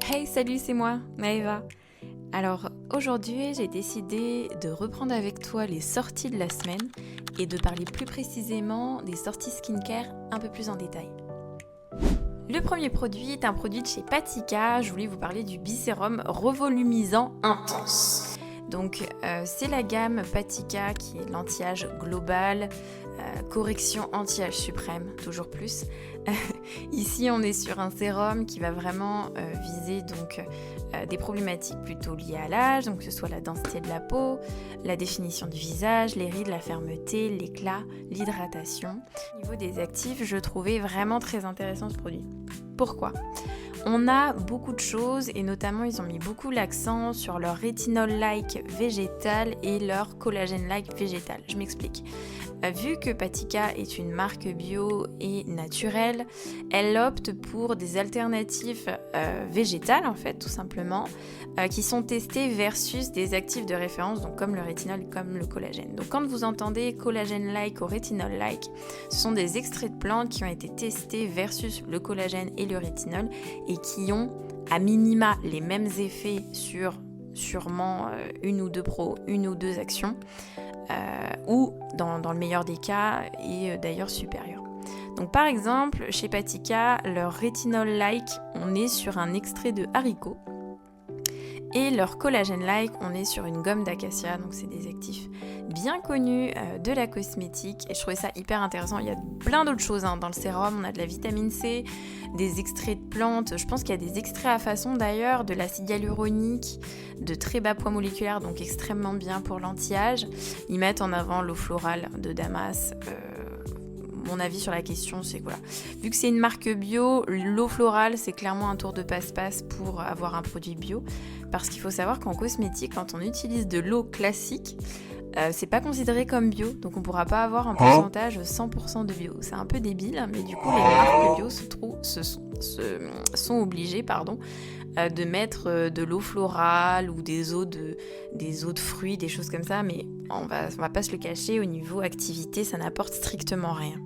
Hey, salut, c'est moi, Maëva. Alors aujourd'hui, j'ai décidé de reprendre avec toi les sorties de la semaine et de parler plus précisément des sorties skincare un peu plus en détail. Le premier produit est un produit de chez Patika. Je voulais vous parler du Bisérum revolumisant intense. Donc c'est la gamme Patika qui est l'anti-âge global, correction anti-âge suprême, toujours plus. Ici on est sur un sérum qui va vraiment viser donc des problématiques plutôt liées à l'âge, donc que ce soit la densité de la peau, la définition du visage, les rides, la fermeté, l'éclat, l'hydratation. Au niveau des actifs, je trouvais vraiment très intéressant ce produit. Pourquoi ? On a beaucoup de choses et notamment ils ont mis beaucoup l'accent sur leur rétinol-like végétal et leur collagène-like végétal. Je m'explique. Vu que Patika est une marque bio et naturelle, elle opte pour des alternatives végétales en fait tout simplement, qui sont testées versus des actifs de référence, donc comme le rétinol et comme le collagène. Donc quand vous entendez collagène-like ou rétinol-like, ce sont des extraits de plantes qui ont été testés versus le collagène et le rétinol et qui ont à minima les mêmes effets sur sûrement une ou deux actions, ou dans le meilleur des cas est d'ailleurs supérieur. Donc par exemple, chez Patika, leur rétinol-like, on est sur un extrait de haricot. Et leur collagène-like, on est sur une gomme d'acacia, donc c'est des actifs bien connus de la cosmétique. Et je trouvais ça hyper intéressant. Il y a plein d'autres choses dans le sérum. On a de la vitamine C, des extraits de plantes. Je pense qu'il y a des extraits à façon d'ailleurs, de l'acide hyaluronique, de très bas poids moléculaire, donc extrêmement bien pour l'anti-âge. Ils mettent en avant l'eau florale de Damas. Mon avis sur la question, c'est que voilà, vu que c'est une marque bio, l'eau florale, c'est clairement un tour de passe-passe pour avoir un produit bio. Parce qu'il faut savoir qu'en cosmétique, quand on utilise de l'eau classique, c'est pas considéré comme bio, donc on pourra pas avoir un pourcentage 100% de bio. C'est un peu débile, mais du coup, les marques bio sont obligées de mettre de l'eau florale ou des eaux de fruits, des choses comme ça, mais on va pas se le cacher, au niveau activité, ça n'apporte strictement rien.